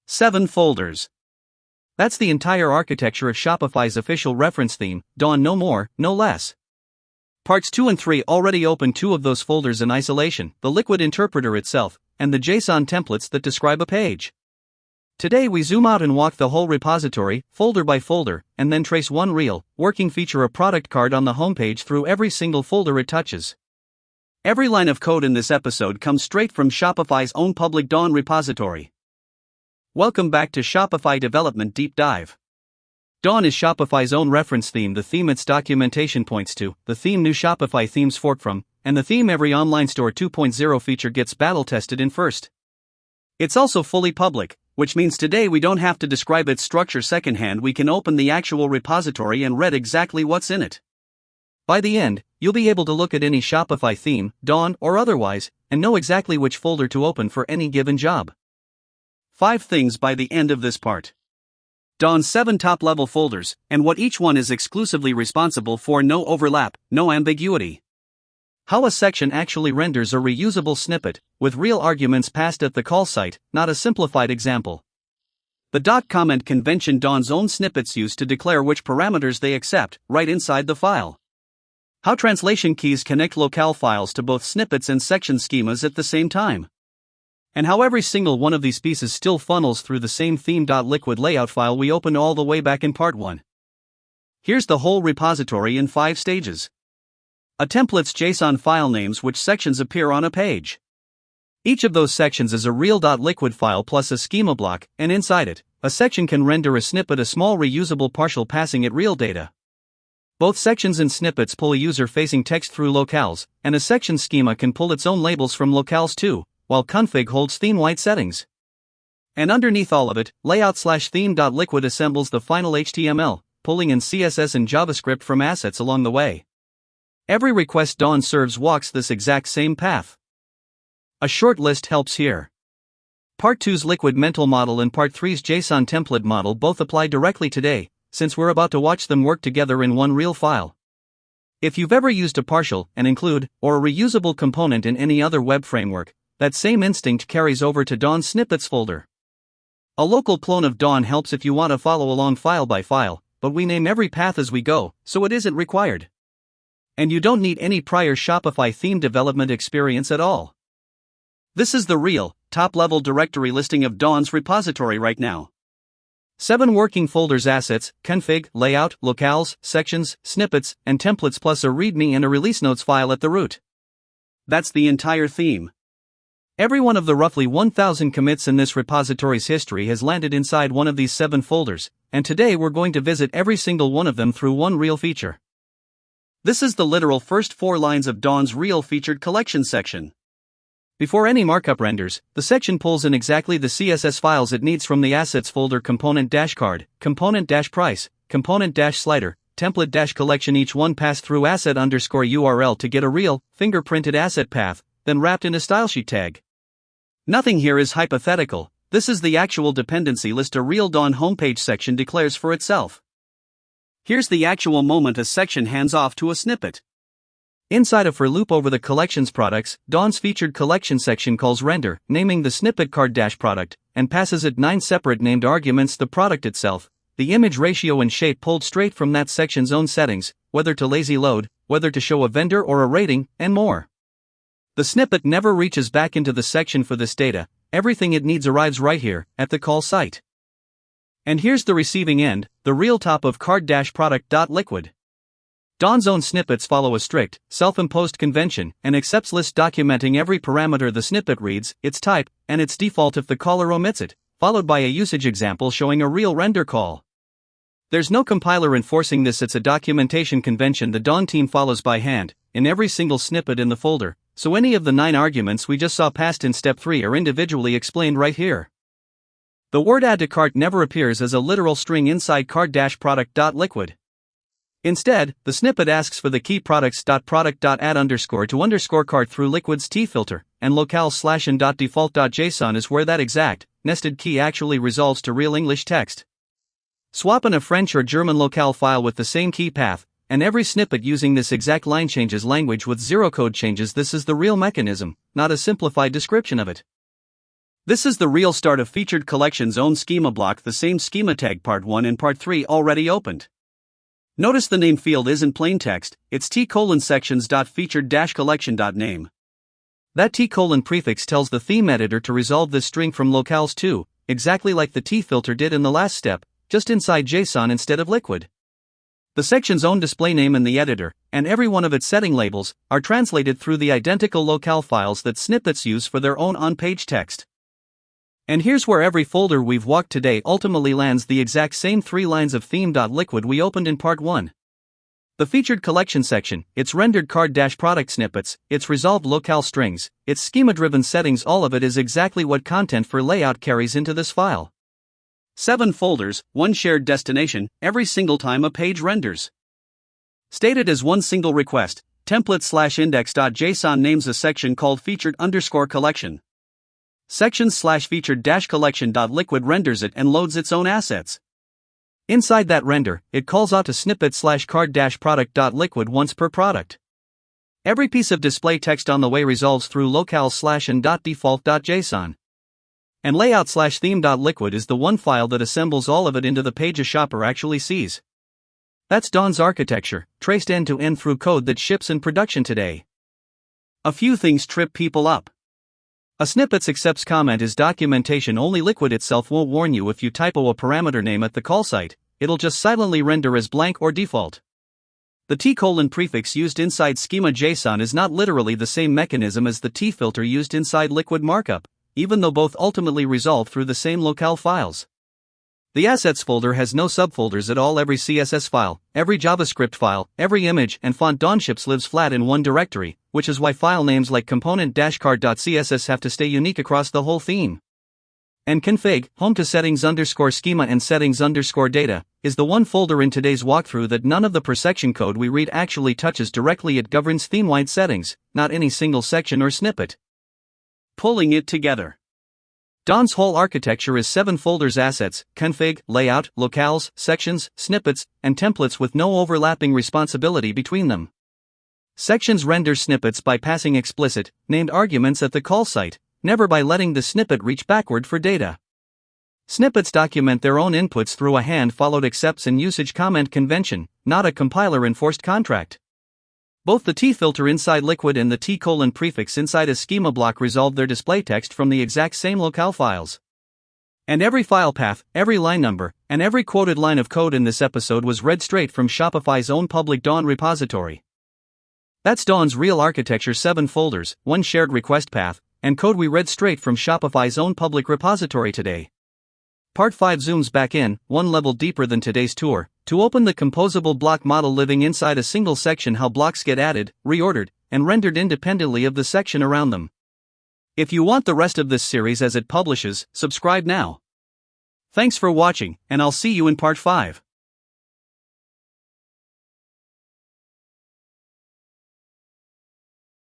7 folders. That's the entire architecture of Shopify's official reference theme, Dawn, no more, no less. Parts 2 and 3 already open 2 of those folders in isolation, the Liquid interpreter itself, and the JSON templates that describe a page. Today we zoom out and walk the whole repository, folder by folder, and then trace one real, working feature, a product card on the homepage, through every single folder it touches. Every line of code in this episode comes straight from Shopify's own public Dawn repository. Welcome back to Shopify Development Deep Dive. Dawn is Shopify's own reference theme, the theme its documentation points to, the theme new Shopify themes fork from, and the theme every online store 2.0 feature gets battle tested in first. It's also fully public, which means today we don't have to describe its structure secondhand. We can open the actual repository and read exactly what's in it. By the end, you'll be able to look at any Shopify theme, Dawn or otherwise, and know exactly which folder to open for any given job. 5 things by the end of this part. Dawn's 7 top-level folders, and what each one is exclusively responsible for. No overlap, no ambiguity. How a section actually renders a reusable snippet, with real arguments passed at the call site, not a simplified example. The .comment convention Dawn's own snippets use to declare which parameters they accept, right inside the file. How translation keys connect locale files to both snippets and section schemas at the same time. And how every single one of these pieces still funnels through the same theme.liquid layout file we opened all the way back in part 1. Here's the whole repository in 5 stages. A template's JSON file names which sections appear on a page. Each of those sections is a real.liquid file plus a schema block, and inside it, a section can render a snippet, a small reusable partial passing it real data. Both sections and snippets pull a user-facing text through locales, and a section schema can pull its own labels from locales too, while config holds theme-wide settings. And underneath all of it, layout/theme.liquid assembles the final HTML, pulling in CSS and JavaScript from assets along the way. Every request Dawn serves walks this exact same path. A short list helps here. Part 2's Liquid mental model and Part 3's JSON template model both apply directly today, since we're about to watch them work together in one real file. If you've ever used a partial, an include, or a reusable component in any other web framework, that same instinct carries over to Dawn's snippets folder. A local clone of Dawn helps if you want to follow along file by file, but we name every path as we go, so it isn't required. And you don't need any prior Shopify theme development experience at all. This is the real, top-level directory listing of Dawn's repository right now. 7 working folders: assets, config, layout, locales, sections, snippets, and templates, plus a readme and a release notes file at the root. That's the entire theme. Every one of the roughly 1,000 commits in this repository's history has landed inside one of these 7 folders, and today we're going to visit every single one of them through one real feature. This is the literal first 4 lines of Dawn's real featured collection section. Before any markup renders, the section pulls in exactly the CSS files it needs from the assets folder: component-card, component-price, component-slider, template-collection. Each one passed through asset_URL to get a real, fingerprinted asset path, then wrapped in a stylesheet tag. Nothing here is hypothetical, this is the actual dependency list a real Dawn homepage section declares for itself. Here's the actual moment a section hands off to a snippet. Inside a for loop over the collection's products, Dawn's featured collection section calls render, naming the snippet card-product, and passes it 9 separate named arguments: the product itself, the image ratio and shape pulled straight from that section's own settings, whether to lazy load, whether to show a vendor or a rating, and more. The snippet never reaches back into the section for this data, everything it needs arrives right here, at the call site. And here's the receiving end, the real top of card-product.liquid. Dawn's own snippets follow a strict, self-imposed convention, and accepts lists documenting every parameter the snippet reads, its type, and its default if the caller omits it, followed by a usage example showing a real render call. There's no compiler enforcing this, it's a documentation convention the Dawn team follows by hand, in every single snippet in the folder, so any of the 9 arguments we just saw passed in step 3 are individually explained right here. The word add to cart never appears as a literal string inside card-product.liquid. Instead, the snippet asks for the key products.product.add_to_cart through Liquid's t-filter, and locale/and.default.json is where that exact, nested key actually resolves to real English text. Swap in a French or German locale file with the same key path, and every snippet using this exact line changes language with 0 code changes. This is the real mechanism, not a simplified description of it. This is the real start of Featured Collection's own schema block, the same schema tag part 1 and part 3 already opened. Notice the name field isn't plain text, it's t:/sections.featured-collection.name. That t: prefix tells the theme editor to resolve this string from locales to, exactly like the t filter did in the last step, just inside JSON instead of liquid. The section's own display name in the editor, and every one of its setting labels, are translated through the identical locale files that snippets use for their own on-page text. And here's where every folder we've walked today ultimately lands: the exact same 3 lines of theme.liquid we opened in part 1. The featured collection section, its rendered card-product snippets, its resolved locale strings, its schema-driven settings, all of it is exactly what content for layout carries into this file. 7 folders, 1 shared destination, every single time a page renders. Stated as one single request, template/index.json names a section called featured_collection. Sections/featured-collection.liquid renders it and loads its own assets. Inside that render, it calls out to snippet/card-product.liquid once per product. Every piece of display text on the way resolves through locale/and.default.json. And layout/theme.liquid is the one file that assembles all of it into the page a shopper actually sees. That's Dawn's architecture, traced end to end through code that ships in production today. A few things trip people up. A snippets accepts comment is documentation only. Liquid itself won't warn you if you typo a parameter name at the call site, it'll just silently render as blank or default. The t: prefix used inside schema JSON is not literally the same mechanism as the t filter used inside liquid markup, even though both ultimately resolve through the same locale files. The assets folder has no subfolders at all. Every CSS file, every JavaScript file, every image and font Dawn ships lives flat in one directory, which is why file names like component-card.css have to stay unique across the whole theme. And config, home to settings_schema and settings_data, is the one folder in today's walkthrough that none of the per section code we read actually touches directly. It governs theme-wide settings, not any single section or snippet. Pulling it together. Dawn's whole architecture is 7 folders: assets, config, layout, locales, sections, snippets, and templates with no overlapping responsibility between them. Sections render snippets by passing explicit, named arguments at the call site, never by letting the snippet reach backward for data. Snippets document their own inputs through a hand-followed accepts and usage comment convention, not a compiler-enforced contract. Both the t filter inside liquid and the t: prefix inside a schema block resolve their display text from the exact same locale files. And every file path, every line number, and every quoted line of code in this episode was read straight from Shopify's own public Dawn repository. That's Dawn's real architecture: 7 folders, 1 shared request path, and code we read straight from Shopify's own public repository today. Part 5 zooms back in, one level deeper than today's tour, to open the composable block model living inside a single section, how blocks get added, reordered, and rendered independently of the section around them. If you want the rest of this series as it publishes, subscribe now. Thanks for watching, and I'll see you in part 5.